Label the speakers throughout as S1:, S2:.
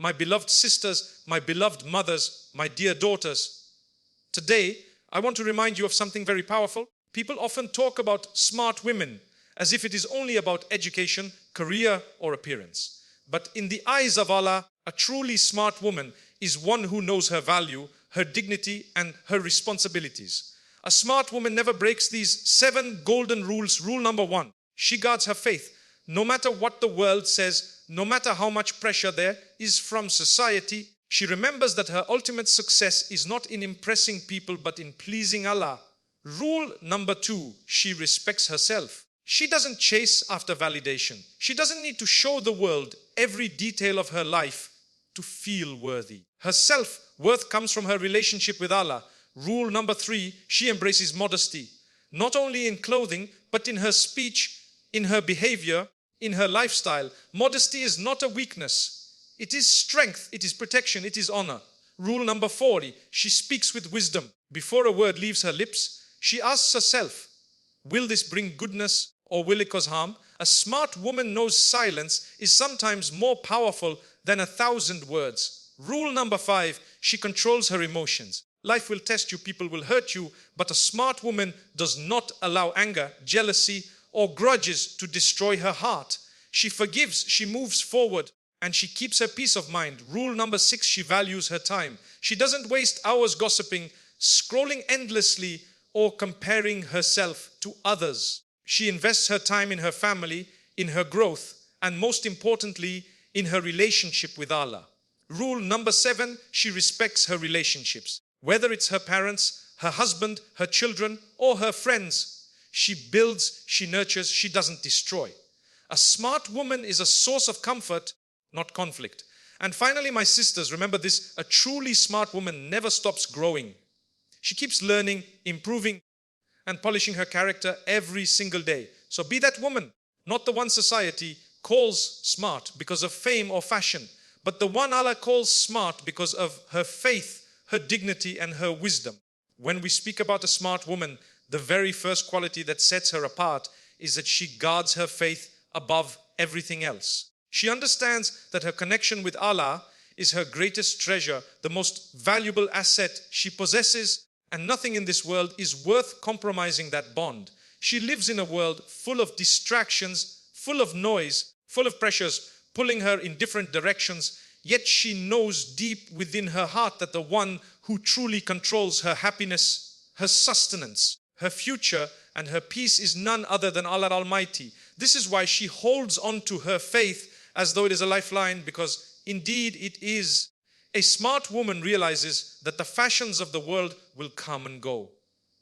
S1: my beloved sisters, my beloved mothers, my dear daughters. Today, I want to remind you of something very powerful. People often talk about smart women as if it is only about education, career, or appearance. But in the eyes of Allah, a truly smart woman is one who knows her value, her dignity, and her responsibilities. A smart woman never breaks these 7 golden rules. Rule number 1, she guards her faith. No matter what the world says, no matter how much pressure there is from society, she remembers that her ultimate success is not in impressing people but in pleasing Allah. Rule number 2, she respects herself. She doesn't chase after validation. She doesn't need to show the world every detail of her life to feel worthy. Her self-worth comes from her relationship with Allah. Rule number 3, she embraces modesty. Not only in clothing, but in her speech, in her behavior, in her lifestyle. Modesty is not a weakness. It is strength, it is protection, it is honor. Rule number 40, she speaks with wisdom. Before a word leaves her lips, she asks herself, will this bring goodness or will it cause harm? A smart woman knows silence is sometimes more powerful than 1,000 words. Rule number 5, she controls her emotions. Life will test you, people will hurt you, but a smart woman does not allow anger, jealousy, or grudges to destroy her heart. She forgives, she moves forward, and she keeps her peace of mind. Rule number 6, she values her time. She doesn't waste hours gossiping, scrolling endlessly, or comparing herself to others. She invests her time in her family, in her growth, and most importantly, in her relationship with Allah. Rule number 7, she respects her relationships. Whether it's her parents, her husband, her children, or her friends, she builds, she nurtures, she doesn't destroy. A smart woman is a source of comfort, not conflict. And finally, my sisters, remember this, a truly smart woman never stops growing. She keeps learning, improving, and polishing her character every single day. So be that woman, not the one society calls smart because of fame or fashion, but the one Allah calls smart because of her faith, her dignity, and her wisdom. When we speak about a smart woman, the very first quality that sets her apart is that she guards her faith above everything else. She understands that her connection with Allah is her greatest treasure, the most valuable asset she possesses, and nothing in this world is worth compromising that bond. She lives in a world full of distractions, full of noise, full of pressures, pulling her in different directions, yet she knows deep within her heart that the one who truly controls her happiness, her sustenance, her future, and her peace is none other than Allah Almighty. This is why she holds on to her faith as though it is a lifeline, because indeed it is. A smart woman realizes that the fashions of the world will come and go.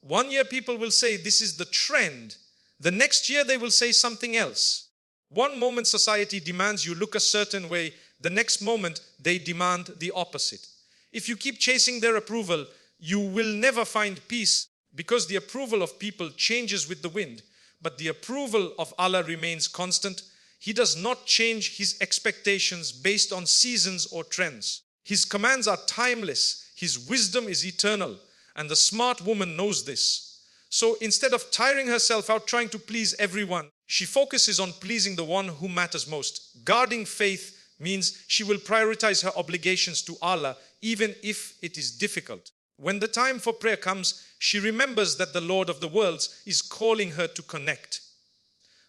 S1: One year people will say this is the trend. The next year they will say something else. One moment society demands you look a certain way. The next moment they demand the opposite. If you keep chasing their approval, you will never find peace, because the approval of people changes with the wind. But the approval of Allah remains constant. He does not change His expectations based on seasons or trends. His commands are timeless. His wisdom is eternal. And the smart woman knows this. So instead of tiring herself out trying to please everyone, she focuses on pleasing the one who matters most. Guarding faith means she will prioritize her obligations to Allah, even if it is difficult. When the time for prayer comes, she remembers that the Lord of the worlds is calling her to connect.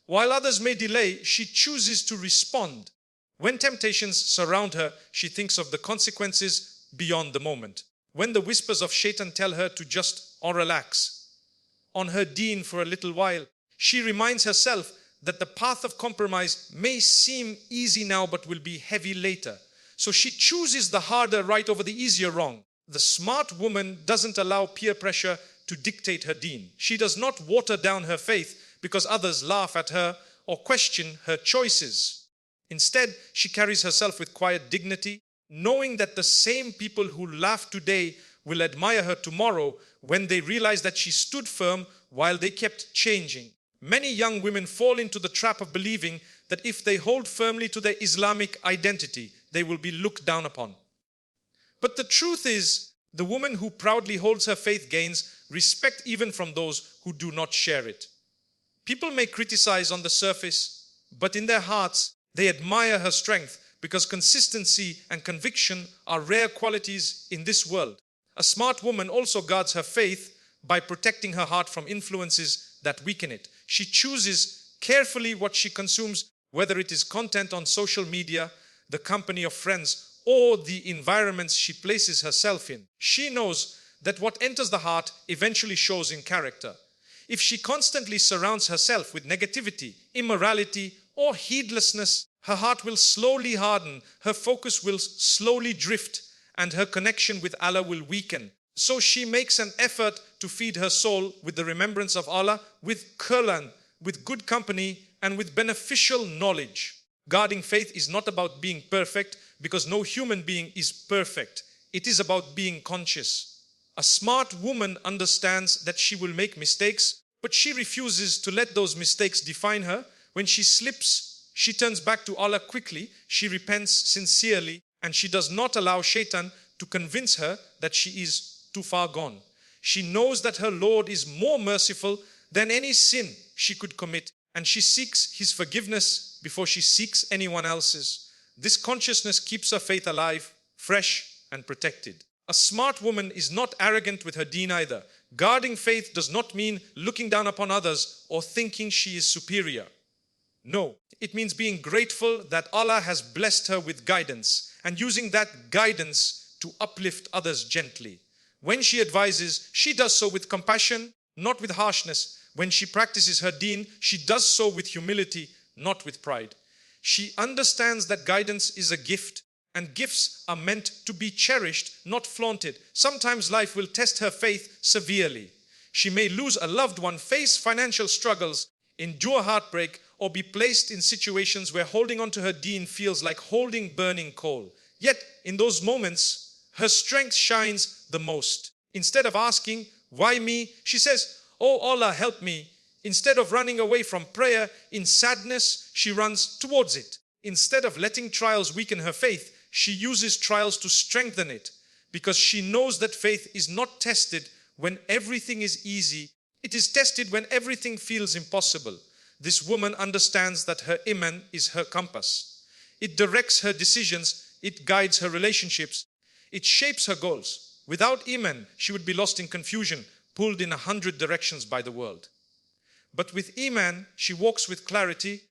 S1: While others may delay, she chooses to respond. When temptations surround her, she thinks of the consequences beyond the moment. When the whispers of Shaitan tell her to just or relax on her deen for a little while, she reminds herself that the path of compromise may seem easy now but will be heavy later. So she chooses the harder right over the easier wrong. The smart woman doesn't allow peer pressure to dictate her deen. She does not water down her faith because others laugh at her or question her choices. Instead, she carries herself with quiet dignity, knowing that the same people who laugh today will admire her tomorrow when they realize that she stood firm while they kept changing. Many young women fall into the trap of believing that if they hold firmly to their Islamic identity, they will be looked down upon. But the truth is, the woman who proudly holds her faith gains respect even from those who do not share it. People may criticize on the surface, but in their hearts, they admire her strength because consistency and conviction are rare qualities in this world. A smart woman also guards her faith by protecting her heart from influences that weaken it. She chooses carefully what she consumes, whether it is content on social media, the company of friends, or the environments she places herself in. She knows that what enters the heart eventually shows in character. If she constantly surrounds herself with negativity, immorality, or heedlessness, her heart will slowly harden, her focus will slowly drift, and her connection with Allah will weaken. So she makes an effort to feed her soul with the remembrance of Allah, with Quran, with good company, and with beneficial knowledge. Guarding faith is not about being perfect, because no human being is perfect. It is about being conscious. A smart woman understands that she will make mistakes, but she refuses to let those mistakes define her. When she slips, she turns back to Allah quickly, she repents sincerely, and she does not allow Shaitan to convince her that she is too far gone. She knows that her Lord is more merciful than any sin she could commit, and she seeks His forgiveness before she seeks anyone else's. This consciousness keeps her faith alive, fresh, and protected. A smart woman is not arrogant with her deen either. Guarding faith does not mean looking down upon others or thinking she is superior. No, it means being grateful that Allah has blessed her with guidance and using that guidance to uplift others gently. When she advises, she does so with compassion, not with harshness. When she practices her deen, she does so with humility, not with pride. She understands that guidance is a gift, and gifts are meant to be cherished, not flaunted. Sometimes life will test her faith severely. She may lose a loved one, face financial struggles, endure heartbreak, or be placed in situations where holding on to her deen feels like holding burning coal. Yet, in those moments, her strength shines the most. Instead of asking, "Why me?" she says, "Oh Allah, help me." Instead of running away from prayer in sadness, she runs towards it. Instead of letting trials weaken her faith, she uses trials to strengthen it, because she knows that faith is not tested when everything is easy. It is tested when everything feels impossible. This woman understands that her iman is her compass. It directs her decisions, it guides her relationships, it shapes her goals. Without iman, she would be lost in confusion, pulled in 100 directions by the world. But with iman, she walks with clarity,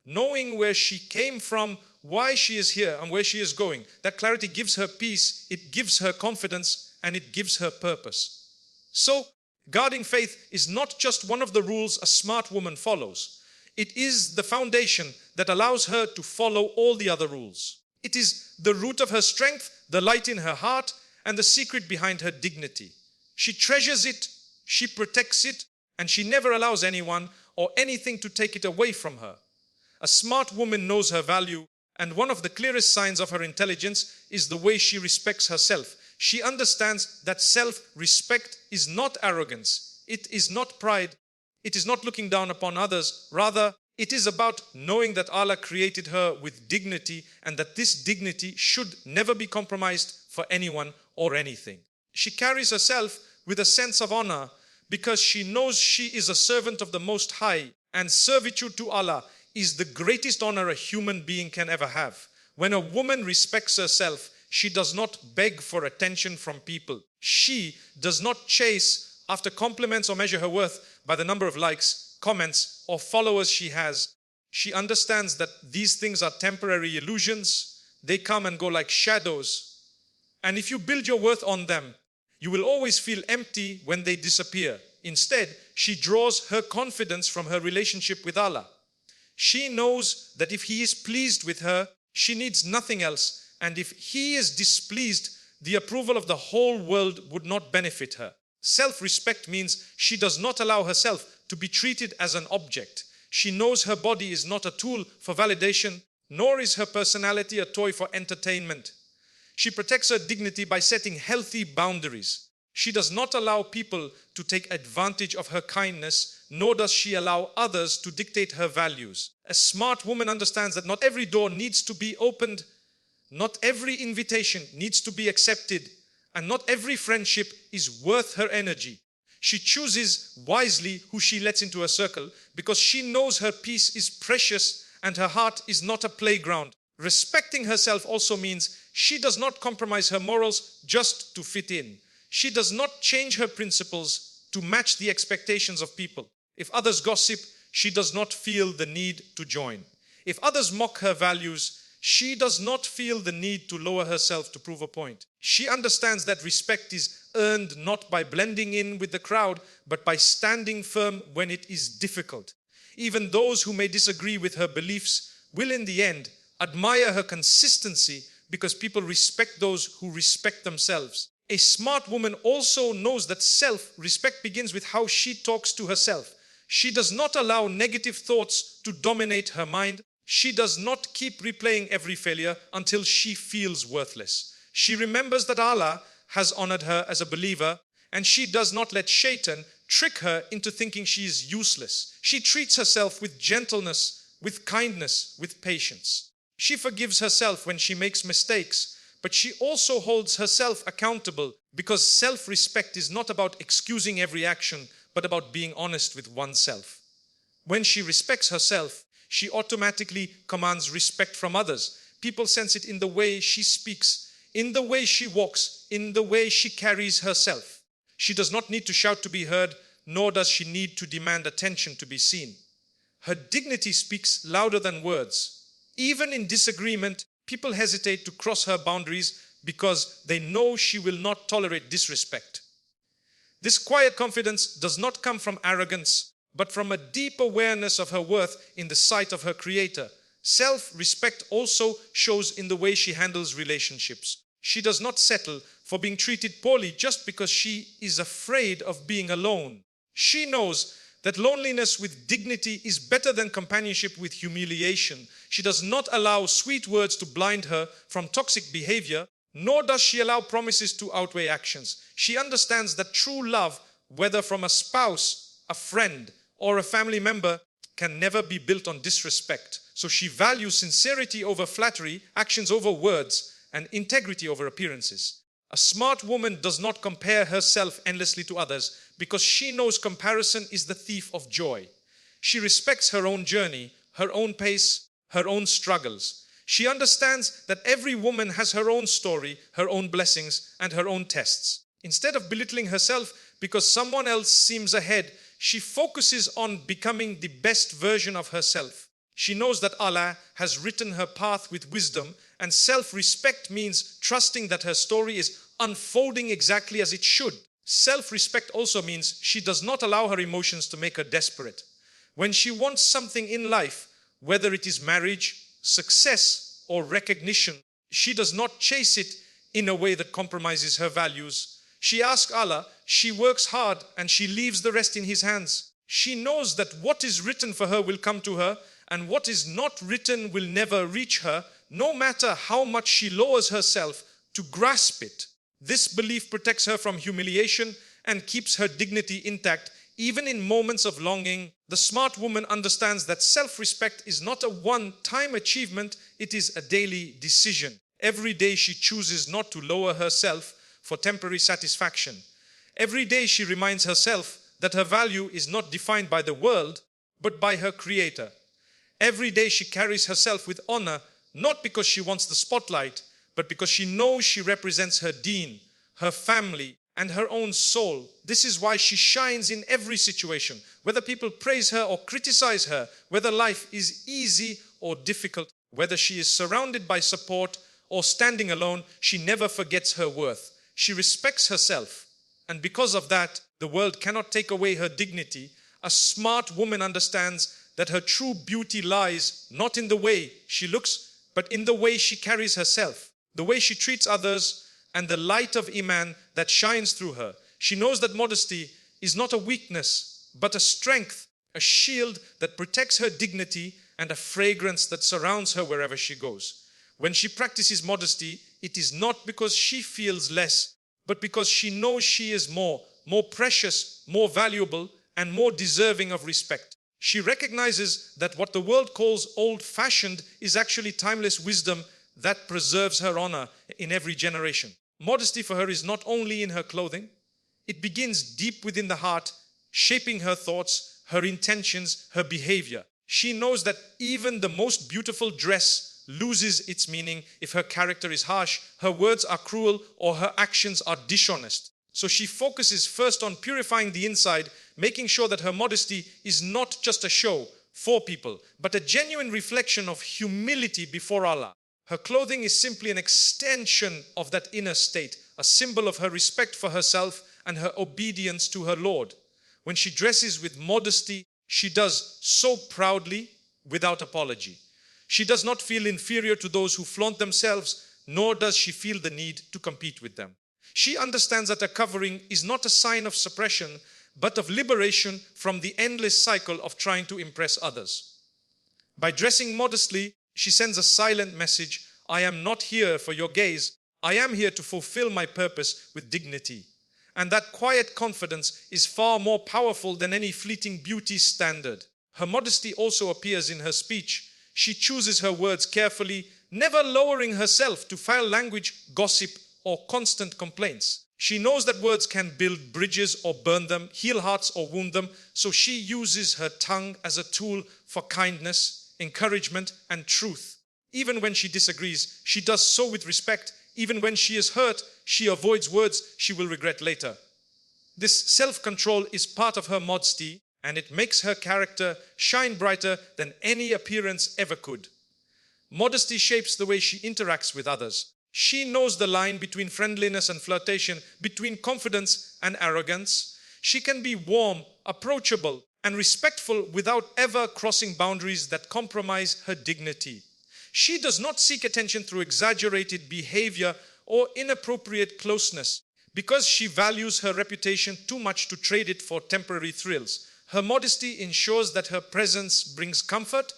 S1: knowing where she came from, why she is here, and where she is going. That clarity gives her peace, it gives her confidence, and it gives her purpose. So, guarding faith is not just one of the rules a smart woman follows. It is the foundation that allows her to follow all the other rules. It is the root of her strength, the light in her heart, and the secret behind her dignity. She treasures it, she protects it, and she never allows anyone or anything to take it away from her. A smart woman knows her value, and one of the clearest signs of her intelligence is the way she respects herself. She understands that self-respect is not arrogance, it is not pride, it is not looking down upon others. Rather, it is about knowing that Allah created her with dignity, and that this dignity should never be compromised for anyone or anything. She carries herself with a sense of honor because she knows she is a servant of the Most High, and servitude to Allah is the greatest honor a human being can ever have. When a woman respects herself, she does not beg for attention from people. She does not chase after compliments or measure her worth by the number of likes, comments, or followers she has. She understands that these things are temporary illusions. They come and go like shadows. And if you build your worth on them, you will always feel empty when they disappear. Instead, she draws her confidence from her relationship with Allah. She knows that if He is pleased with her, she needs nothing else. And if He is displeased, the approval of the whole world would not benefit her. Self-respect means she does not allow herself to be treated as an object. She knows her body is not a tool for validation, nor is her personality a toy for entertainment. She protects her dignity by setting healthy boundaries. She does not allow people to take advantage of her kindness, nor does she allow others to dictate her values. A smart woman understands that not every door needs to be opened, not every invitation needs to be accepted, and not every friendship is worth her energy. She chooses wisely who she lets into her circle, because she knows her peace is precious and her heart is not a playground. Respecting herself also means she does not compromise her morals just to fit in. She does not change her principles to match the expectations of people. If others gossip, she does not feel the need to join. If others mock her values, she does not feel the need to lower herself to prove a point. She understands that respect is earned not by blending in with the crowd, but by standing firm when it is difficult. Even those who may disagree with her beliefs will in the end admire her consistency because people respect those who respect themselves. A smart woman also knows that self-respect begins with how she talks to herself. She does not allow negative thoughts to dominate her mind. She does not keep replaying every failure until she feels worthless. She remembers that Allah has honored her as a believer, and she does not let Shaitan trick her into thinking she is useless. She treats herself with gentleness, with kindness, with patience. She forgives herself when she makes mistakes, but she also holds herself accountable because self-respect is not about excusing every action, but about being honest with oneself. When she respects herself, she automatically commands respect from others. People sense it in the way she speaks, in the way she walks, in the way she carries herself. She does not need to shout to be heard, nor does she need to demand attention to be seen. Her dignity speaks louder than words. Even in disagreement, people hesitate to cross her boundaries because they know she will not tolerate disrespect. This quiet confidence does not come from arrogance, but from a deep awareness of her worth in the sight of her Creator. Self-respect also shows in the way she handles relationships. She does not settle for being treated poorly just because she is afraid of being alone. She knows that loneliness with dignity is better than companionship with humiliation. She does not allow sweet words to blind her from toxic behavior, nor does she allow promises to outweigh actions. She understands that true love, whether from a spouse, a friend, or a family member, can never be built on disrespect. So she values sincerity over flattery, actions over words, and integrity over appearances. A smart woman does not compare herself endlessly to others because she knows comparison is the thief of joy. She respects her own journey, her own pace, her own struggles. She understands that every woman has her own story, her own blessings, and her own tests. Instead of belittling herself because someone else seems ahead, she focuses on becoming the best version of herself. She knows that Allah has written her path with wisdom, and self-respect means trusting that her story is unfolding exactly as it should. Self-respect also means she does not allow her emotions to make her desperate. When she wants something in life, whether it is marriage, success, or recognition, she does not chase it in a way that compromises her values. She asks Allah, she works hard, and she leaves the rest in His hands. She knows that what is written for her will come to her, and what is not written will never reach her, no matter how much she lowers herself to grasp it. This belief protects her from humiliation and keeps her dignity intact, even in moments of longing. The smart woman understands that self-respect is not a one-time achievement, it is a daily decision. Every day she chooses not to lower herself for temporary satisfaction. Every day she reminds herself that her value is not defined by the world, but by her Creator. Every day she carries herself with honor, not because she wants the spotlight, but because she knows she represents her deen, her family, and her own soul. This is why she shines in every situation, whether people praise her or criticize her, whether life is easy or difficult, whether she is surrounded by support or standing alone, she never forgets her worth. She respects herself, and because of that, the world cannot take away her dignity. A smart woman understands that her true beauty lies not in the way she looks, but in the way she carries herself, the way she treats others, and the light of Iman that shines through her. She knows that modesty is not a weakness, but a strength, a shield that protects her dignity, and a fragrance that surrounds her wherever she goes. When she practices modesty, it is not because she feels less, but because she knows she is more precious, more valuable, and more deserving of respect. She recognizes that what the world calls old-fashioned is actually timeless wisdom that preserves her honor in every generation. Modesty for her is not only in her clothing, it begins deep within the heart, shaping her thoughts, her intentions, her behavior. She knows that even the most beautiful dress loses its meaning if her character is harsh, her words are cruel, or her actions are dishonest. So she focuses first on purifying the inside, making sure that her modesty is not just a show for people, but a genuine reflection of humility before Allah. Her clothing is simply an extension of that inner state, a symbol of her respect for herself and her obedience to her Lord. When she dresses with modesty, she does so proudly without apology. She does not feel inferior to those who flaunt themselves, nor does she feel the need to compete with them. She understands that a covering is not a sign of suppression, but of liberation from the endless cycle of trying to impress others. By dressing modestly, she sends a silent message: I am not here for your gaze. I am here to fulfill my purpose with dignity. And that quiet confidence is far more powerful than any fleeting beauty standard. Her modesty also appears in her speech. She chooses her words carefully, never lowering herself to foul language, gossip, or constant complaints. She knows that words can build bridges or burn them, heal hearts or wound them, so she uses her tongue as a tool for kindness, encouragement, and truth. Even when she disagrees, she does so with respect. Even when she is hurt, she avoids words she will regret later. This self-control is part of her modesty, and it makes her character shine brighter than any appearance ever could. Modesty shapes the way she interacts with others. She knows the line between friendliness and flirtation, between confidence and arrogance. She can be warm, approachable, and respectful without ever crossing boundaries that compromise her dignity. She does not seek attention through exaggerated behavior or inappropriate closeness, because she values her reputation too much to trade it for temporary thrills. Her modesty ensures that her presence brings comfort,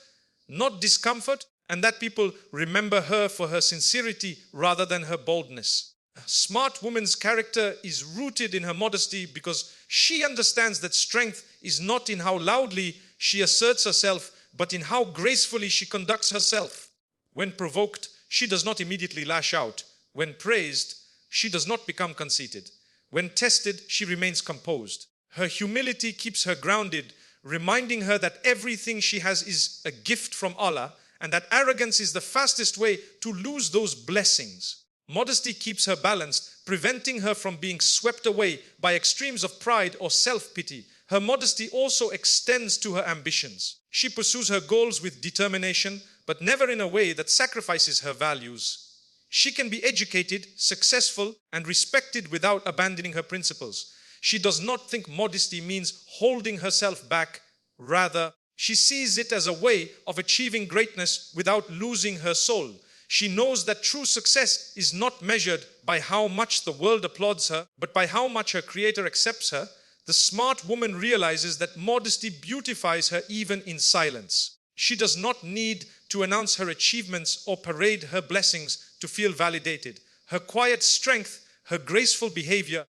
S1: not discomfort, and that people remember her for her sincerity rather than her boldness. A smart woman's character is rooted in her modesty because she understands that strength is not in how loudly she asserts herself, but in how gracefully she conducts herself. When provoked, she does not immediately lash out. When praised, she does not become conceited. When tested, she remains composed. Her humility keeps her grounded, reminding her that everything she has is a gift from Allah, and that arrogance is the fastest way to lose those blessings. Modesty keeps her balanced, preventing her from being swept away by extremes of pride or self-pity. Her modesty also extends to her ambitions. She pursues her goals with determination, but never in a way that sacrifices her values. She can be educated, successful, and respected without abandoning her principles. She does not think modesty means holding herself back. Rather, she sees it as a way of achieving greatness without losing her soul. She knows that true success is not measured by how much the world applauds her, but by how much her Creator accepts her. The smart woman realizes that modesty beautifies her even in silence. She does not need to announce her achievements or parade her blessings to feel validated. Her quiet strength, her graceful behavior,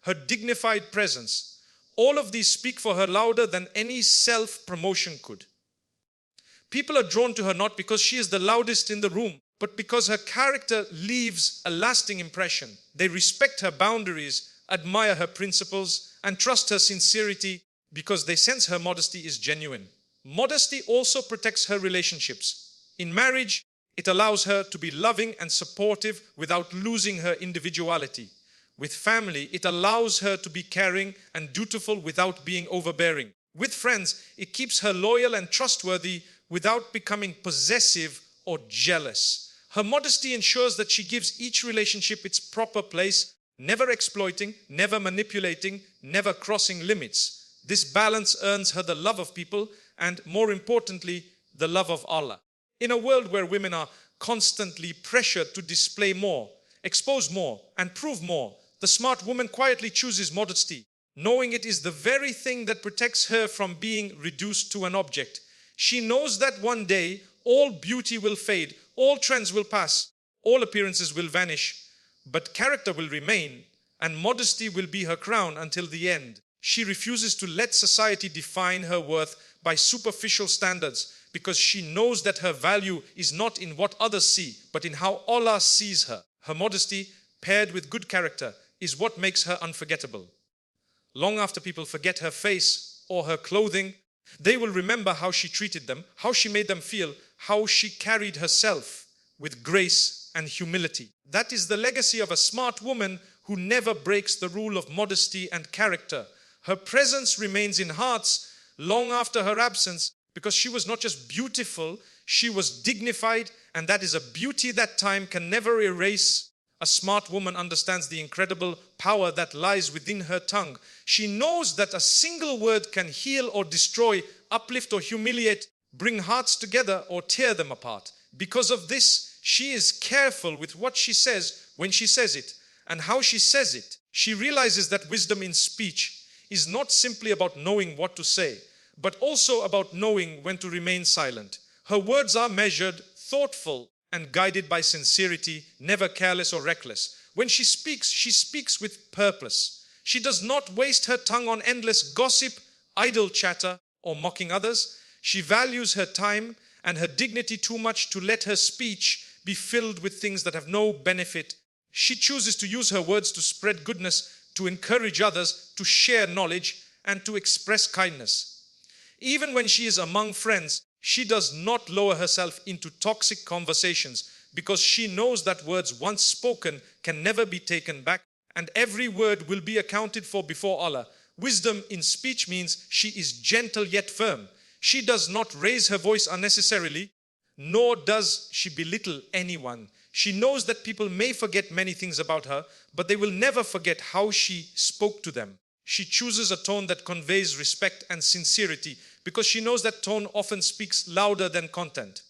S1: her dignified presence, all of these speak for her louder than any self-promotion could. People are drawn to her not because she is the loudest in the room, but because her character leaves a lasting impression. They respect her boundaries, admire her principles, and trust her sincerity because they sense her modesty is genuine. Modesty also protects her relationships. In marriage, it allows her to be loving and supportive without losing her individuality. With family, it allows her to be caring and dutiful without being overbearing. With friends, it keeps her loyal and trustworthy without becoming possessive or jealous. Her modesty ensures that she gives each relationship its proper place, never exploiting, never manipulating, never crossing limits. This balance earns her the love of people and, more importantly, the love of Allah. In a world where women are constantly pressured to display more, expose more, and prove more, the smart woman quietly chooses modesty, knowing it is the very thing that protects her from being reduced to an object. She knows that one day all beauty will fade, all trends will pass, all appearances will vanish, but character will remain, and modesty will be her crown until the end. She refuses to let society define her worth by superficial standards, because she knows that her value is not in what others see, but in how Allah sees her. Her modesty, paired with good character, is what makes her unforgettable. Long after people forget her face or her clothing, they will remember how she treated them, how she made them feel, how she carried herself. with grace and humility. That is the legacy of a smart woman who never breaks the rule of modesty and character. Her presence remains in hearts long after her absence, because she was not just beautiful, she was dignified, and that is a beauty that time can never erase. A smart woman understands the incredible power that lies within her tongue. She knows that a single word can heal or destroy, uplift or humiliate, bring hearts together or tear them apart. Because of this, she is careful with what she says when she says it and how she says it. She realizes that wisdom in speech is not simply about knowing what to say, but also about knowing when to remain silent. Her words are measured, thoughtful, and guided by sincerity, never careless or reckless. When she speaks with purpose. She does not waste her tongue on endless gossip, idle chatter, or mocking others. She values her time and her dignity too much to let her speech be filled with things that have no benefit. She chooses to use her words to spread goodness, to encourage others, to share knowledge, and to express kindness. Even when she is among friends, she does not lower herself into toxic conversations, because she knows that words once spoken can never be taken back, and every word will be accounted for before Allah. Wisdom in speech means she is gentle yet firm. She does not raise her voice unnecessarily, nor does she belittle anyone. She knows that people may forget many things about her, but they will never forget how she spoke to them. She chooses a tone that conveys respect and sincerity, because she knows that tone often speaks louder than content.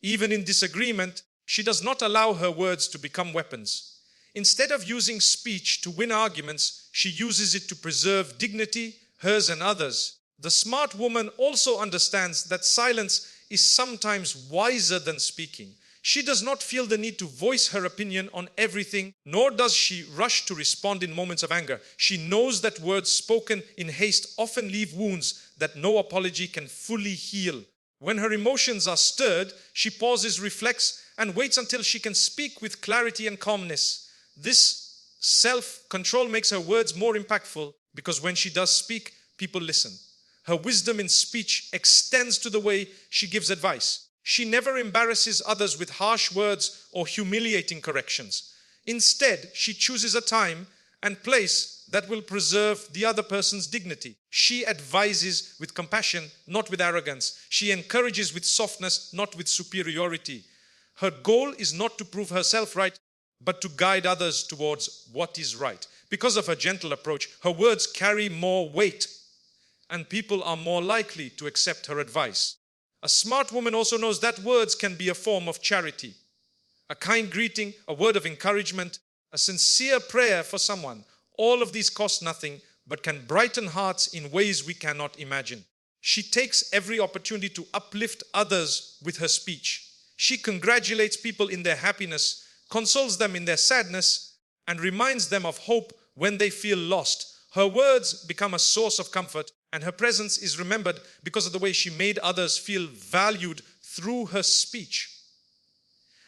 S1: Even in disagreement, she does not allow her words to become weapons. Instead of using speech to win arguments, she uses it to preserve dignity, hers and others. The smart woman also understands that silence is sometimes wiser than speaking. She does not feel the need to voice her opinion on everything, nor does she rush to respond in moments of anger. She knows that words spoken in haste often leave wounds that no apology can fully heal. When her emotions are stirred, she pauses, reflects, and waits until she can speak with clarity and calmness. This self-control makes her words more impactful, because when she does speak, people listen. Her wisdom in speech extends to the way she gives advice. She never embarrasses others with harsh words or humiliating corrections. Instead, she chooses a time and place that will preserve the other person's dignity. She advises with compassion, not with arrogance. She encourages with softness, not with superiority. Her goal is not to prove herself right, but to guide others towards what is right. Because of her gentle approach, her words carry more weight, and people are more likely to accept her advice. A smart woman also knows that words can be a form of charity. A kind greeting, a word of encouragement, a sincere prayer for someone. All of these cost nothing, but can brighten hearts in ways we cannot imagine. She takes every opportunity to uplift others with her speech. She congratulates people in their happiness, consoles them in their sadness, and reminds them of hope when they feel lost. Her words become a source of comfort, and her presence is remembered because of the way she made others feel valued through her speech.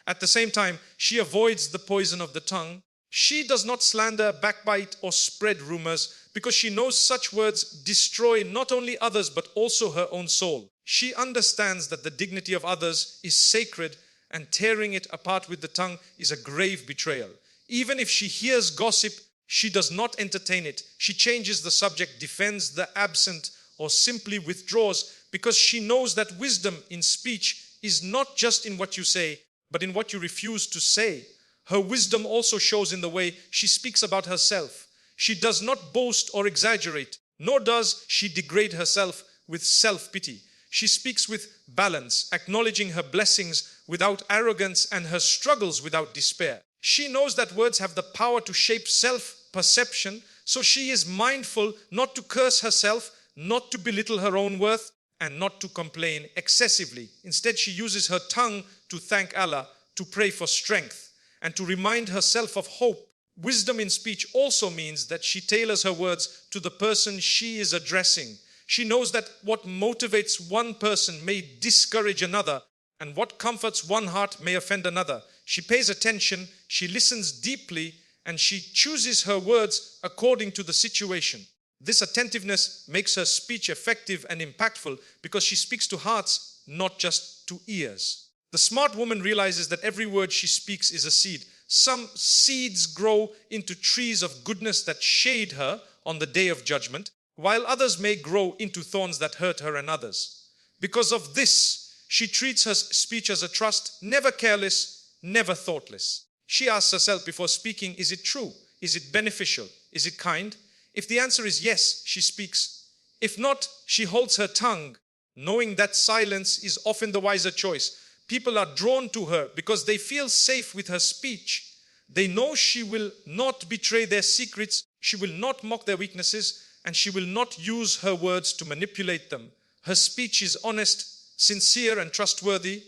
S1: At the same time, she avoids the poison of the tongue. She does not slander, backbite, or spread rumors, because she knows such words destroy not only others but also her own soul. She understands that the dignity of others is sacred, and tearing it apart with the tongue is a grave betrayal. Even if she hears gossip, she does not entertain it. She changes the subject, defends the absent, or simply withdraws, because she knows that wisdom in speech is not just in what you say, but in what you refuse to say. Her wisdom also shows in the way she speaks about herself. She does not boast or exaggerate, nor does she degrade herself with self-pity. She speaks with balance, acknowledging her blessings without arrogance and her struggles without despair. She knows that words have the power to shape self-perception, so she is mindful not to curse herself, not to belittle her own worth, and not to complain excessively. Instead, she uses her tongue to thank Allah, to pray for strength, and to remind herself of hope. Wisdom in speech also means that she tailors her words to the person she is addressing. She knows that what motivates one person may discourage another, and what comforts one heart may offend another. She pays attention, she listens deeply, and she chooses her words according to the situation. This attentiveness makes her speech effective and impactful, because she speaks to hearts, not just to ears. The smart woman realizes that every word she speaks is a seed. Some seeds grow into trees of goodness that shade her on the day of judgment, while others may grow into thorns that hurt her and others. Because of this, she treats her speech as a trust, never careless, never thoughtless. She asks herself before speaking, is it true? Is it beneficial? Is it kind? If the answer is yes, she speaks. If not, she holds her tongue, knowing that silence is often the wiser choice. People are drawn to her because they feel safe with her speech. They know she will not betray their secrets, she will not mock their weaknesses, and she will not use her words to manipulate them. Her speech is honest, sincere, and trustworthy.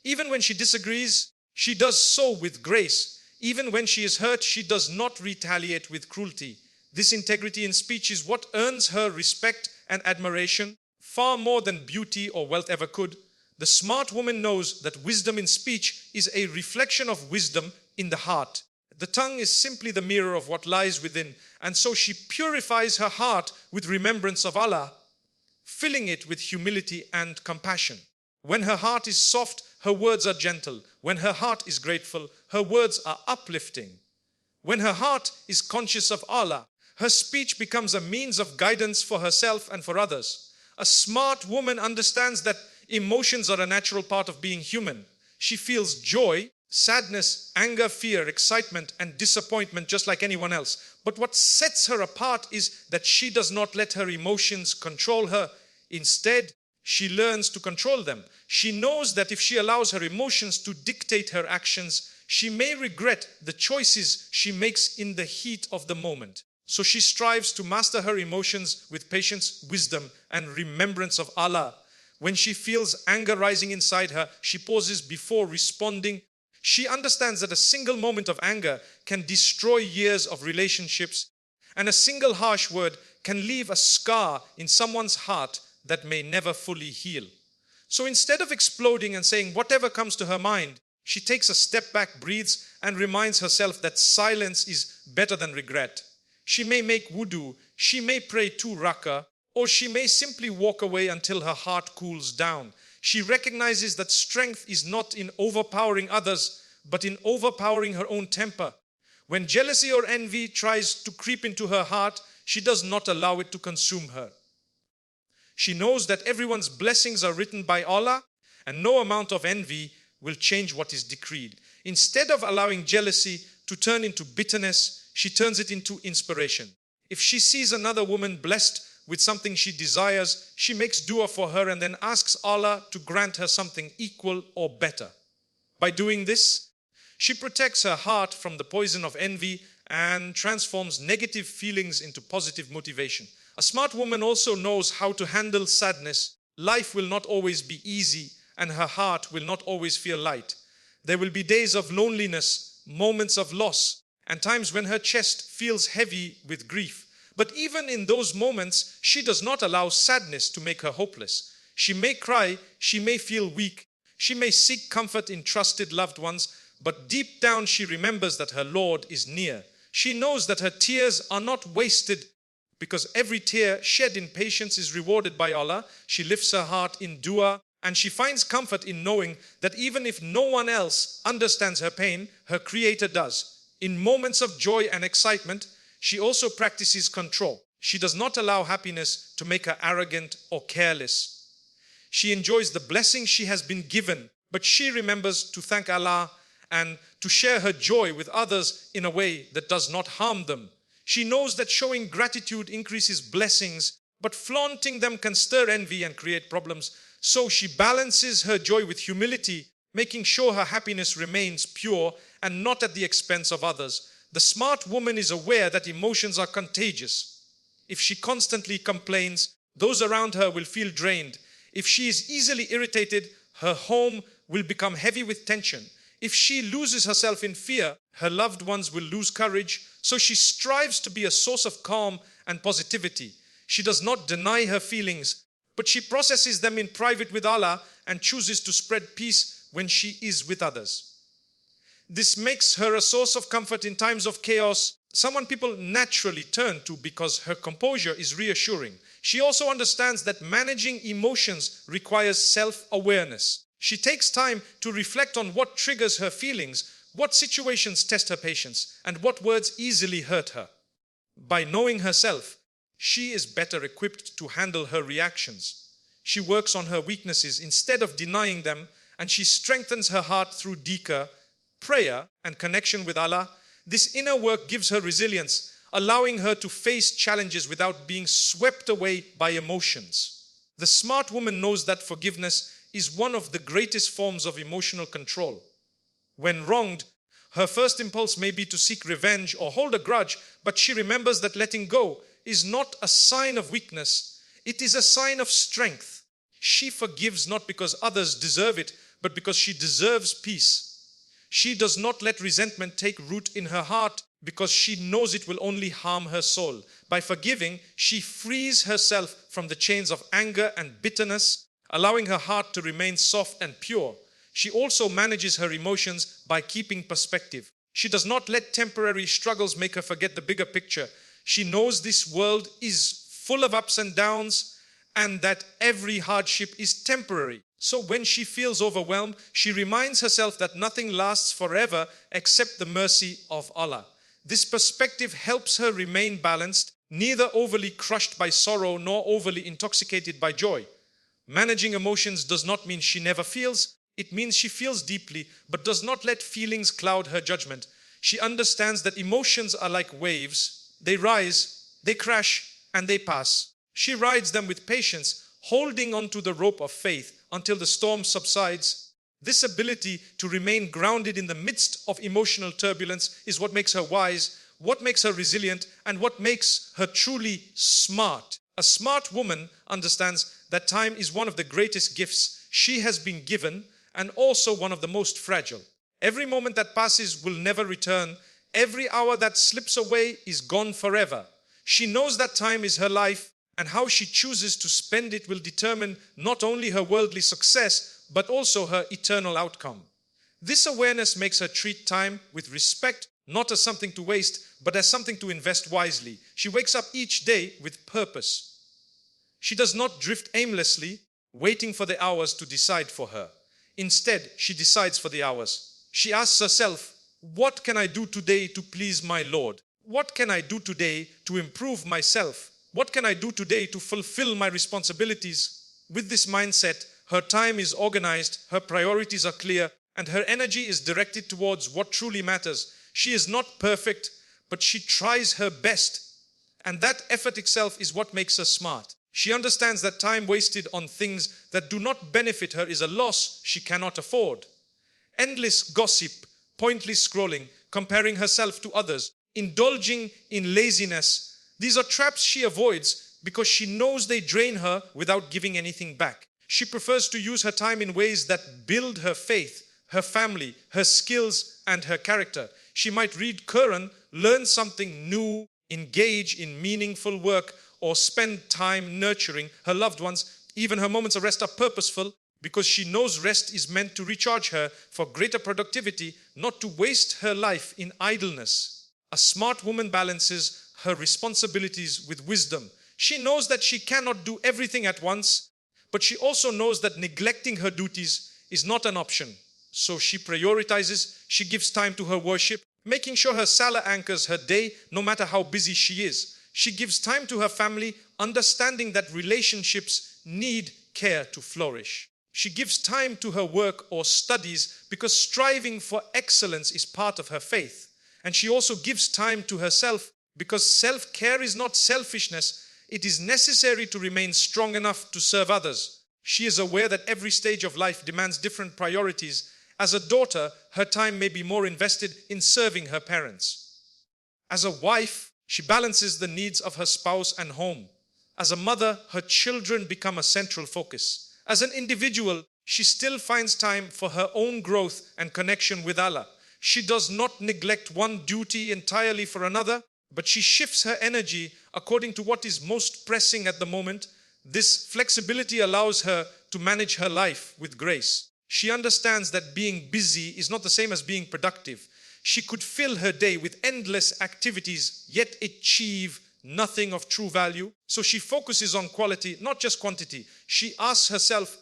S1: Even when she disagrees, she does so with grace. Even when she is hurt, she does not retaliate with cruelty. This integrity in speech is what earns her respect and admiration, far more than beauty or wealth ever could. The smart woman knows that wisdom in speech is a reflection of wisdom in the heart. The tongue is simply the mirror of what lies within, and so she purifies her heart with remembrance of Allah, filling it with humility and compassion. When her heart is soft, her words are gentle. When her heart is grateful, her words are uplifting. When her heart is conscious of Allah, her speech becomes a means of guidance for herself and for others. A smart woman understands that emotions are a natural part of being human. She feels joy, sadness, anger, fear, excitement, and disappointment just like anyone else. But what sets her apart is that she does not let her emotions control her. Instead, she learns to control them. She knows that if she allows her emotions to dictate her actions, she may regret the choices she makes in the heat of the moment. So she strives to master her emotions with patience, wisdom, and remembrance of Allah. When she feels anger rising inside her, she pauses before responding. She understands that a single moment of anger can destroy years of relationships, and a single harsh word can leave a scar in someone's heart that may never fully heal. So instead of exploding and saying whatever comes to her mind, she takes a step back, breathes, and reminds herself that silence is better than regret. She may make wudu, she may pray 2 rakah, or she may simply walk away until her heart cools down. She recognizes that strength is not in overpowering others, but in overpowering her own temper. When jealousy or envy tries to creep into her heart, she does not allow it to consume her. She knows that everyone's blessings are written by Allah, and no amount of envy will change what is decreed. Instead of allowing jealousy to turn into bitterness, she turns it into inspiration. If she sees another woman blessed with something she desires, she makes dua for her and then asks Allah to grant her something equal or better. By doing this, she protects her heart from the poison of envy and transforms negative feelings into positive motivation. A smart woman also knows how to handle sadness. Life will not always be easy, and her heart will not always feel light. There will be days of loneliness, moments of loss, and times when her chest feels heavy with grief. But even in those moments, she does not allow sadness to make her hopeless. She may cry, she may feel weak, she may seek comfort in trusted loved ones, but deep down she remembers that her Lord is near. She knows that her tears are not wasted, because every tear shed in patience is rewarded by Allah. She lifts her heart in dua, and she finds comfort in knowing that even if no one else understands her pain, her Creator does. In moments of joy and excitement, she also practices control. She does not allow happiness to make her arrogant or careless. She enjoys the blessing she has been given, but she remembers to thank Allah and to share her joy with others in a way that does not harm them. She knows that showing gratitude increases blessings, but flaunting them can stir envy and create problems. So she balances her joy with humility, making sure her happiness remains pure and not at the expense of others. The smart woman is aware that emotions are contagious. If she constantly complains, those around her will feel drained. If she is easily irritated, her home will become heavy with tension. If she loses herself in fear, her loved ones will lose courage. So she strives to be a source of calm and positivity. She does not deny her feelings, but she processes them in private with Allah and chooses to spread peace when she is with others. This makes her a source of comfort in times of chaos, someone people naturally turn to because her composure is reassuring. She also understands that managing emotions requires self-awareness. She takes time to reflect on what triggers her feelings, what situations test her patience, and what words easily hurt her. By knowing herself, she is better equipped to handle her reactions. She works on her weaknesses instead of denying them, and she strengthens her heart through dhikr, prayer, and connection with Allah. This inner work gives her resilience, allowing her to face challenges without being swept away by emotions. The smart woman knows that forgiveness is one of the greatest forms of emotional control. When wronged, her first impulse may be to seek revenge or hold a grudge, but she remembers that letting go is not a sign of weakness, it is a sign of strength. She forgives not because others deserve it, but because she deserves peace. She does not let resentment take root in her heart because she knows it will only harm her soul. By forgiving, she frees herself from the chains of anger and bitterness, allowing her heart to remain soft and pure. She also manages her emotions by keeping perspective. She does not let temporary struggles make her forget the bigger picture. She knows this world is full of ups and downs and that every hardship is temporary. So when she feels overwhelmed, she reminds herself that nothing lasts forever except the mercy of Allah. This perspective helps her remain balanced, neither overly crushed by sorrow nor overly intoxicated by joy. Managing emotions does not mean she never feels. It means she feels deeply, but does not let feelings cloud her judgment. She understands that emotions are like waves. They rise, they crash, and they pass. She rides them with patience, holding onto the rope of faith until the storm subsides. This ability to remain grounded in the midst of emotional turbulence is what makes her wise, what makes her resilient, and what makes her truly smart. A smart woman understands that time is one of the greatest gifts she has been given and also one of the most fragile. Every moment that passes will never return. Every hour that slips away is gone forever. She knows that time is her life, and how she chooses to spend it will determine not only her worldly success, but also her eternal outcome. This awareness makes her treat time with respect, not as something to waste, but as something to invest wisely. She wakes up each day with purpose. She does not drift aimlessly, waiting for the hours to decide for her. Instead, she decides for the hours. She asks herself, what can I do today to please my Lord? What can I do today to improve myself? What can I do today to fulfill my responsibilities? With this mindset, her time is organized, her priorities are clear, and her energy is directed towards what truly matters. She is not perfect, but she tries her best. And that effort itself is what makes her smart. She understands that time wasted on things that do not benefit her is a loss she cannot afford. Endless gossip, pointless scrolling, comparing herself to others, indulging in laziness. These are traps she avoids because she knows they drain her without giving anything back. She prefers to use her time in ways that build her faith, her family, her skills, and her character. She might read Quran, learn something new, engage in meaningful work, or spend time nurturing her loved ones. Even her moments of rest are purposeful because she knows rest is meant to recharge her for greater productivity, not to waste her life in idleness. A smart woman balances her responsibilities with wisdom. She knows that she cannot do everything at once, but she also knows that neglecting her duties is not an option. So she prioritizes, she gives time to her worship, making sure her salah anchors her day no matter how busy she is. She gives time to her family, understanding that relationships need care to flourish. She gives time to her work or studies because striving for excellence is part of her faith. And she also gives time to herself because self-care is not selfishness, it is necessary to remain strong enough to serve others. She is aware that every stage of life demands different priorities. As a daughter, her time may be more invested in serving her parents. As a wife, she balances the needs of her spouse and home. As a mother, her children become a central focus. As an individual, she still finds time for her own growth and connection with Allah. She does not neglect one duty entirely for another, but she shifts her energy according to what is most pressing at the moment. This flexibility allows her to manage her life with grace. She understands that being busy is not the same as being productive. She could fill her day with endless activities, yet achieve nothing of true value. So she focuses on quality, not just quantity. She asks herself,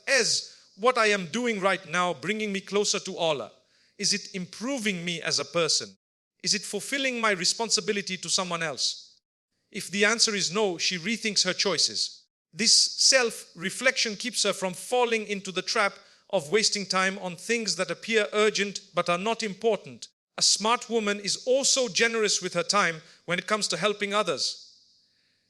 S1: what I am doing right now bringing me closer to Allah? Is it improving me as a person? Is it fulfilling my responsibility to someone else? If the answer is no, she rethinks her choices. This self-reflection keeps her from falling into the trap of wasting time on things that appear urgent but are not important. A smart woman is also generous with her time when it comes to helping others.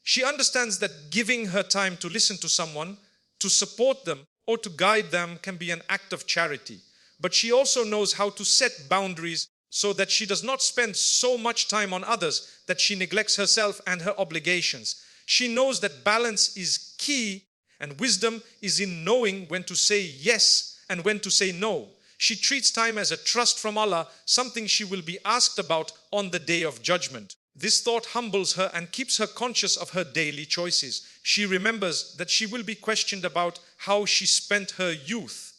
S1: She understands that giving her time to listen to someone, to support them, or to guide them can be an act of charity. But she also knows how to set boundaries so that she does not spend so much time on others that she neglects herself and her obligations. She knows that balance is key, and wisdom is in knowing when to say yes and when to say no. She treats time as a trust from Allah, something she will be asked about on the day of judgment. This thought humbles her and keeps her conscious of her daily choices. She remembers that she will be questioned about how she spent her youth,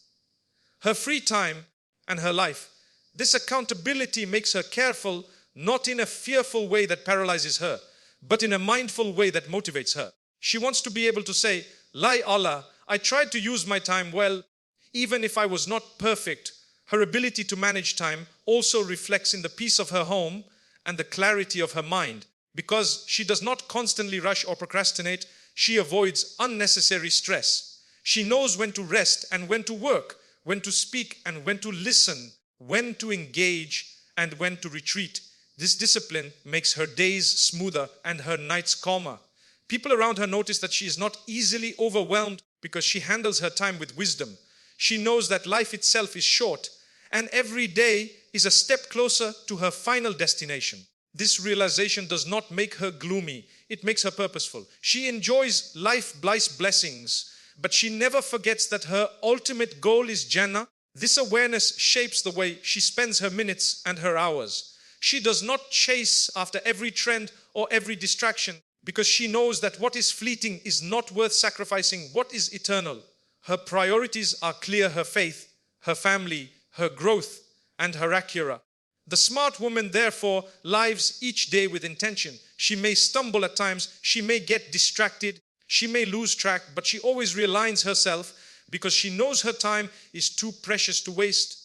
S1: her free time, and her life. This accountability makes her careful, not in a fearful way that paralyzes her, but in a mindful way that motivates her. She wants to be able to say, "Lie Allah, I tried to use my time well, even if I was not perfect." Her ability to manage time also reflects in the peace of her home and the clarity of her mind. Because she does not constantly rush or procrastinate, she avoids unnecessary stress. She knows when to rest and when to work, when to speak and when to listen, when to engage and when to retreat. This discipline makes her days smoother and her nights calmer. People around her notice that she is not easily overwhelmed because she handles her time with wisdom. She knows that life itself is short and every day is a step closer to her final destination. This realization does not make her gloomy, it makes her purposeful. She enjoys life's blessings, but she never forgets that her ultimate goal is Jannah. This awareness shapes the way she spends her minutes and her hours. She does not chase after every trend or every distraction because she knows that what is fleeting is not worth sacrificing what is eternal. Her priorities are clear: her faith, her family, her growth, and her akhirah. The smart woman, therefore, lives each day with intention. She may stumble at times, she may get distracted, she may lose track, but she always realigns herself because she knows her time is too precious to waste.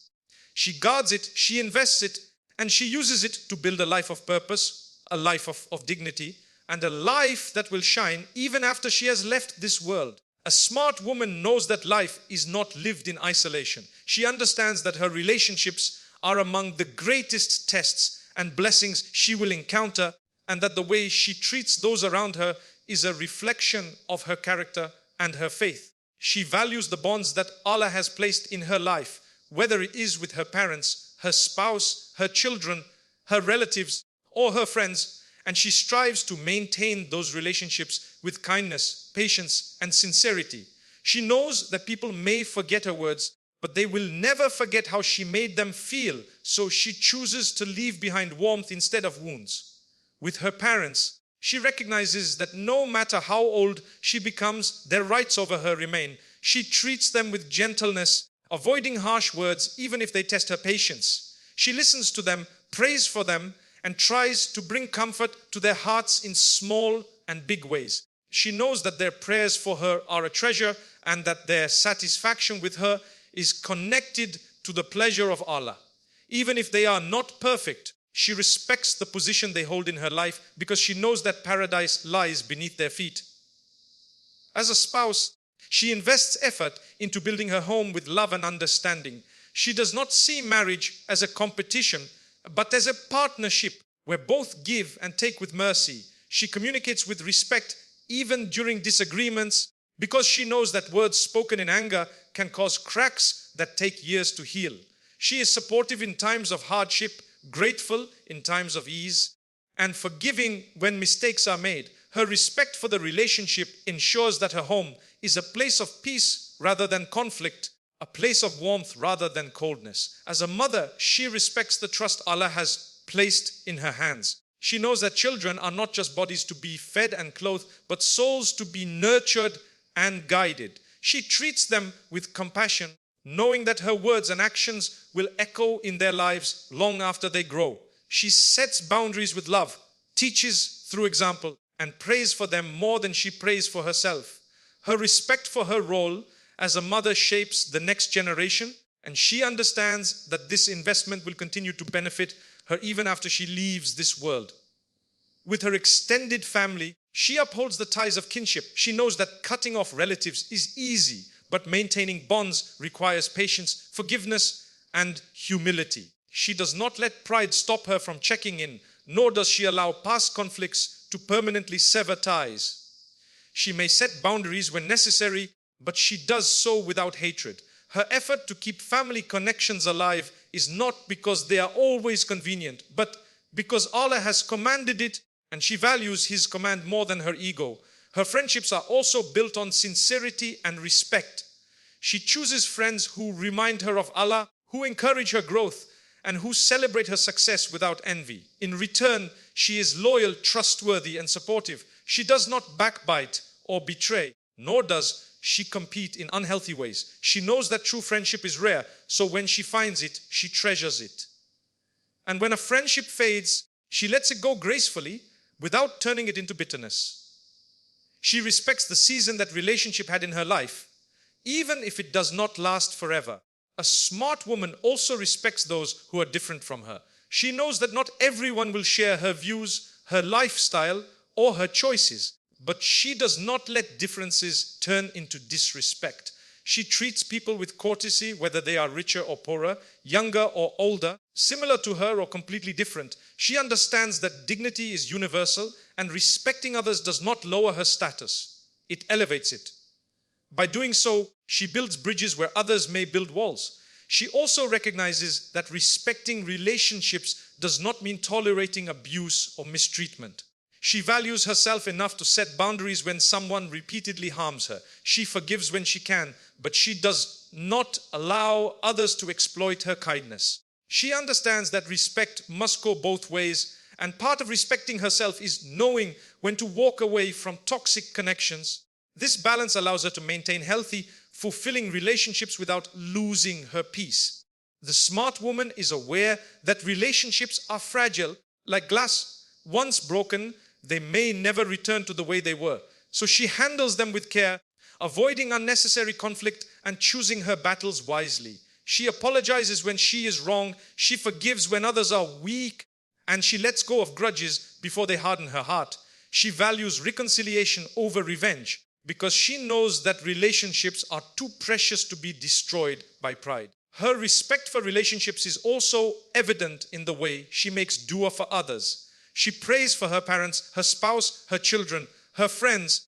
S1: She guards it, she invests it, and she uses it to build a life of purpose, a life of dignity, and a life that will shine even after she has left this world. A smart woman knows that life is not lived in isolation. She understands that her relationships are among the greatest tests and blessings she will encounter, and that the way she treats those around her is a reflection of her character and her faith. She values the bonds that Allah has placed in her life, whether it is with her parents, her spouse, her children, her relatives, or her friends, and she strives to maintain those relationships with kindness, patience, and sincerity. She knows that people may forget her words, but they will never forget how she made them feel, so she chooses to leave behind warmth instead of wounds. With her parents, she recognizes that no matter how old she becomes, their rights over her remain. She treats them with gentleness, avoiding harsh words even if they test her patience. She listens to them, prays for them, and tries to bring comfort to their hearts in small and big ways. She knows that their prayers for her are a treasure and that their satisfaction with her is connected to the pleasure of Allah. Even if they are not perfect, she respects the position they hold in her life because she knows that paradise lies beneath their feet. As a spouse, she invests effort into building her home with love and understanding. She does not see marriage as a competition, but as a partnership where both give and take with mercy. She communicates with respect even during disagreements because she knows that words spoken in anger can cause cracks that take years to heal. She is supportive in times of hardship, grateful in times of ease, and forgiving when mistakes are made. Her respect for the relationship ensures that her home is a place of peace rather than conflict, a place of warmth rather than coldness. As a mother, she respects the trust Allah has placed in her hands. She knows that children are not just bodies to be fed and clothed, but souls to be nurtured and guided. She treats them with compassion, knowing that her words and actions will echo in their lives long after they grow. She sets boundaries with love, teaches through example, and prays for them more than she prays for herself. Her respect for her role as a mother shapes the next generation, and she understands that this investment will continue to benefit her even after she leaves this world. With her extended family, she upholds the ties of kinship. She knows that cutting off relatives is easy, but maintaining bonds requires patience, forgiveness, and humility. She does not let pride stop her from checking in, nor does she allow past conflicts to permanently sever ties. She may set boundaries when necessary, but she does so without hatred. Her effort to keep family connections alive is not because they are always convenient, but because Allah has commanded it, and she values His command more than her ego. Her friendships are also built on sincerity and respect. She chooses friends who remind her of Allah, who encourage her growth, and who celebrate her success without envy. In return, she is loyal, trustworthy, and supportive. She does not backbite or betray, nor does she compete in unhealthy ways. She knows that true friendship is rare, so when she finds it, she treasures it. And when a friendship fades, she lets it go gracefully without turning it into bitterness. She respects the season that relationship had in her life, even if it does not last forever. A smart woman also respects those who are different from her. She knows that not everyone will share her views, her lifestyle, or her choices, but she does not let differences turn into disrespect. She treats people with courtesy, whether they are richer or poorer, younger or older, similar to her or completely different. She understands that dignity is universal, and respecting others does not lower her status. It elevates it. By doing so, she builds bridges where others may build walls. She also recognizes that respecting relationships does not mean tolerating abuse or mistreatment. She values herself enough to set boundaries when someone repeatedly harms her. She forgives when she can, but she does not allow others to exploit her kindness. She understands that respect must go both ways, and part of respecting herself is knowing when to walk away from toxic connections. This balance allows her to maintain healthy, fulfilling relationships without losing her peace. The smart woman is aware that relationships are fragile, like glass. Once broken, they may never return to the way they were. So she handles them with care, avoiding unnecessary conflict and choosing her battles wisely. She apologizes when she is wrong, she forgives when others are weak, and she lets go of grudges before they harden her heart. She values reconciliation over revenge because she knows that relationships are too precious to be destroyed by pride. Her respect for relationships is also evident in the way she makes dua for others. She prays for her parents, her spouse, her children, her friends,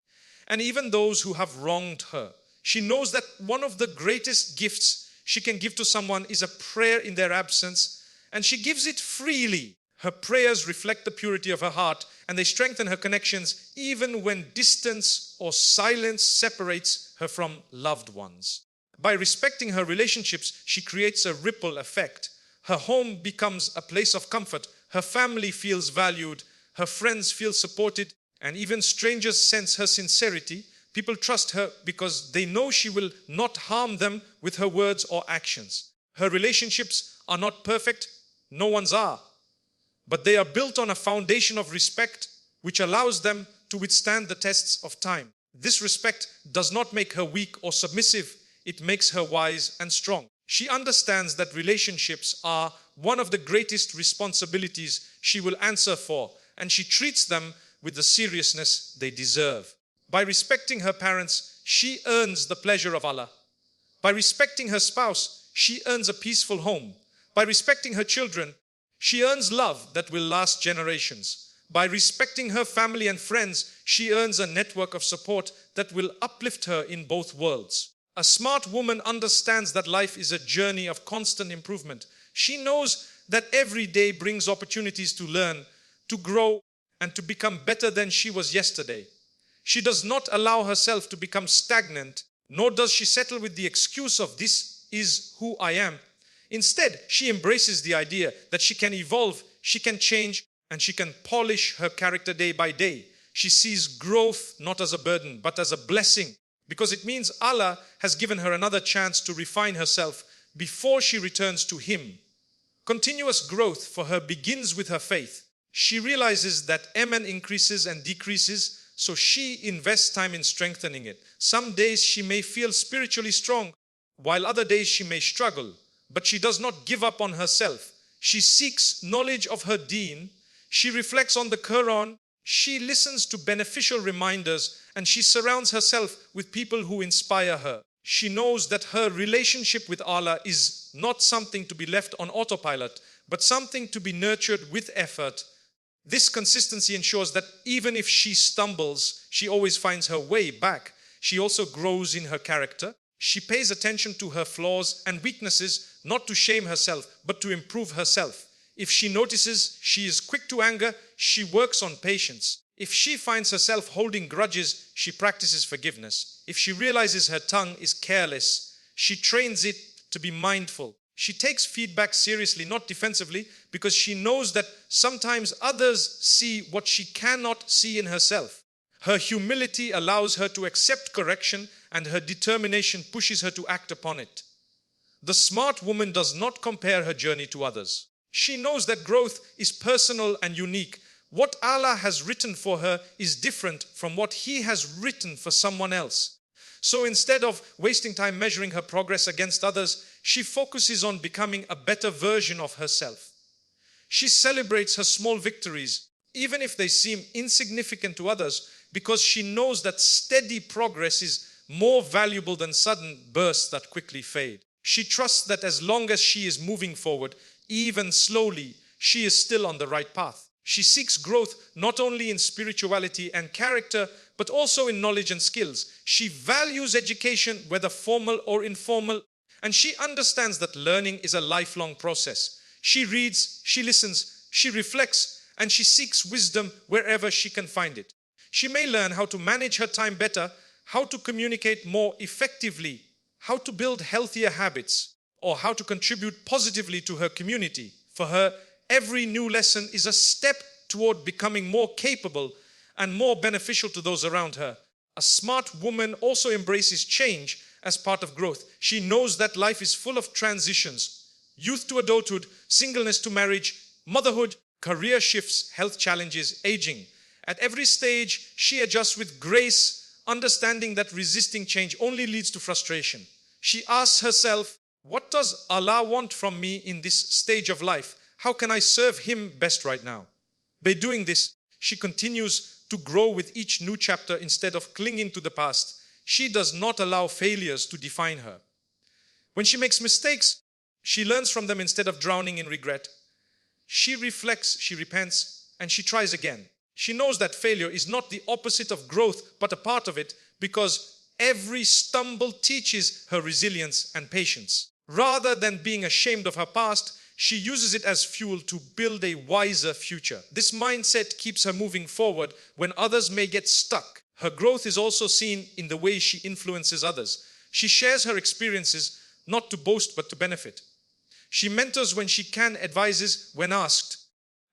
S1: and even those who have wronged her. She knows that one of the greatest gifts she can give to someone is a prayer in their absence, and she gives it freely. Her prayers reflect the purity of her heart, and they strengthen her connections even when distance or silence separates her from loved ones. By respecting her relationships, she creates a ripple effect. Her home becomes a place of comfort. Her family feels valued. Her friends feel supported, and even strangers sense her sincerity. People trust her because they know she will not harm them with her words or actions. Her relationships are not perfect. No one's are. But they are built on a foundation of respect which allows them to withstand the tests of time. This respect does not make her weak or submissive. It makes her wise and strong. She understands that relationships are one of the greatest responsibilities she will answer for, and she treats them with the seriousness they deserve. By respecting her parents, she earns the pleasure of Allah. By respecting her spouse, she earns a peaceful home. By respecting her children, she earns love that will last generations. By respecting her family and friends, she earns a network of support that will uplift her in both worlds. A smart woman understands that life is a journey of constant improvement. She knows that every day brings opportunities to learn, to grow, and to become better than she was yesterday. She does not allow herself to become stagnant, nor does she settle with the excuse of "this is who I am." Instead, she embraces the idea that she can evolve, she can change, and she can polish her character day by day. She sees growth not as a burden, but as a blessing, because it means Allah has given her another chance to refine herself before she returns to Him. Continuous growth for her begins with her faith. She realizes that Iman increases and decreases, so she invests time in strengthening it. Some days she may feel spiritually strong, while other days she may struggle, but she does not give up on herself. She seeks knowledge of her deen, she reflects on the Quran, she listens to beneficial reminders, and she surrounds herself with people who inspire her. She knows that her relationship with Allah is not something to be left on autopilot, but something to be nurtured with effort. This consistency ensures that even if she stumbles, she always finds her way back. She also grows in her character. She pays attention to her flaws and weaknesses, not to shame herself, but to improve herself. If she notices she is quick to anger, she works on patience. If she finds herself holding grudges, she practices forgiveness. If she realizes her tongue is careless, she trains it to be mindful. She takes feedback seriously, not defensively, because she knows that sometimes others see what she cannot see in herself. Her humility allows her to accept correction, and her determination pushes her to act upon it. The smart woman does not compare her journey to others. She knows that growth is personal and unique. What Allah has written for her is different from what He has written for someone else. So instead of wasting time measuring her progress against others, she focuses on becoming a better version of herself. She celebrates her small victories, even if they seem insignificant to others, because she knows that steady progress is more valuable than sudden bursts that quickly fade. She trusts that as long as she is moving forward, even slowly, she is still on the right path. She seeks growth not only in spirituality and character, but also in knowledge and skills. She values education, whether formal or informal, and she understands that learning is a lifelong process. She reads, she listens, she reflects, and she seeks wisdom wherever she can find it. She may learn how to manage her time better, how to communicate more effectively, how to build healthier habits, or how to contribute positively to her community. For her, every new lesson is a step toward becoming more capable and more beneficial to those around her. A smart woman also embraces change as part of growth. She knows that life is full of transitions: youth to adulthood, singleness to marriage, motherhood, career shifts, health challenges, aging. At every stage, she adjusts with grace, understanding that resisting change only leads to frustration. She asks herself, what does Allah want from me in this stage of life? How can I serve Him best right now? By doing this, she continues to grow with each new chapter instead of clinging to the past. She does not allow failures to define her. When she makes mistakes, she learns from them instead of drowning in regret. She reflects, she repents, and she tries again. She knows that failure is not the opposite of growth, but a part of it, because every stumble teaches her resilience and patience. Rather than being ashamed of her past, she uses it as fuel to build a wiser future. This mindset keeps her moving forward when others may get stuck. Her growth is also seen in the way she influences others. She shares her experiences not to boast but to benefit. She mentors when she can, advises when asked,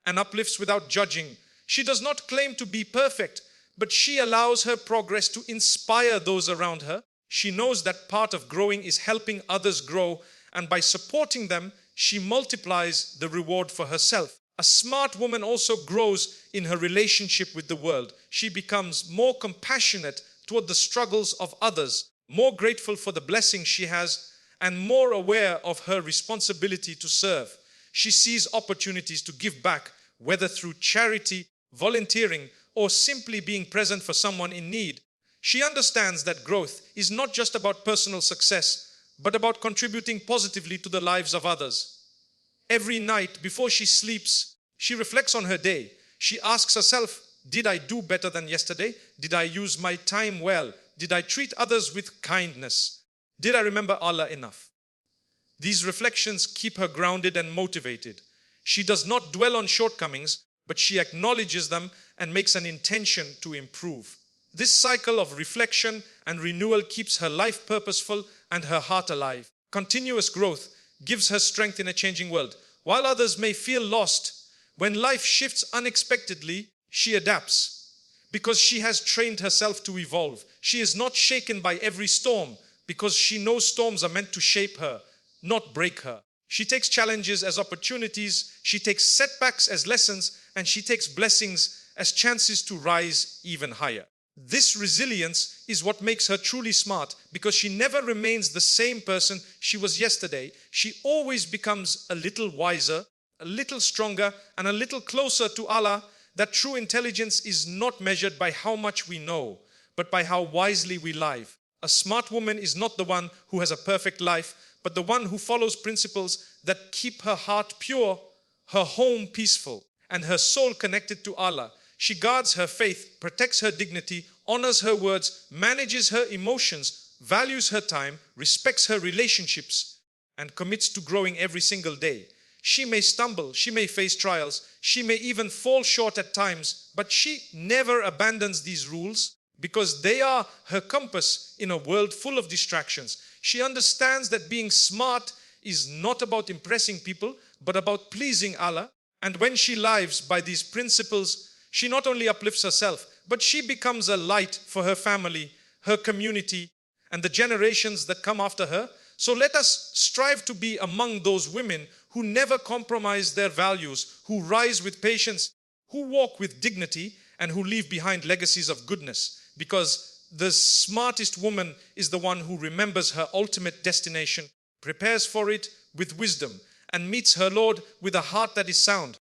S1: and uplifts without judging. She does not claim to be perfect, but she allows her progress to inspire those around her. She knows that part of growing is helping others grow, and by supporting them, she multiplies the reward for herself. A smart woman also grows in her relationship with the world. She becomes more compassionate toward the struggles of others, more grateful for the blessings she has, and more aware of her responsibility to serve. She sees opportunities to give back, whether through charity, volunteering, or simply being present for someone in need. She understands that growth is not just about personal success, but about contributing positively to the lives of others. Every night before she sleeps, she reflects on her day. She asks herself, did I do better than yesterday? Did I use my time well? Did I treat others with kindness? Did I remember Allah enough? These reflections keep her grounded and motivated. She does not dwell on shortcomings, but she acknowledges them and makes an intention to improve. This cycle of reflection and renewal keeps her life purposeful and her heart alive. Continuous growth gives her strength in a changing world. While others may feel lost, when life shifts unexpectedly, she adapts because she has trained herself to evolve. She is not shaken by every storm because she knows storms are meant to shape her, not break her. She takes challenges as opportunities, she takes setbacks as lessons, and she takes blessings as chances to rise even higher. This resilience is what makes her truly smart, because she never remains the same person she was yesterday. She always becomes a little wiser, a little stronger, and a little closer to Allah. That true intelligence is not measured by how much we know, but by how wisely we live. A smart woman is not the one who has a perfect life, but the one who follows principles that keep her heart pure, her home peaceful, and her soul connected to Allah. She guards her faith, protects her dignity, honors her words, manages her emotions, values her time, respects her relationships, and commits to growing every single day. She may stumble, she may face trials, she may even fall short at times, but she never abandons these rules because they are her compass in a world full of distractions. She understands that being smart is not about impressing people, but about pleasing Allah. And when she lives by these principles, she not only uplifts herself, but she becomes a light for her family, her community, and the generations that come after her. So let us strive to be among those women who never compromise their values, who rise with patience, who walk with dignity, and who leave behind legacies of goodness. Because the smartest woman is the one who remembers her ultimate destination, prepares for it with wisdom, and meets her Lord with a heart that is sound.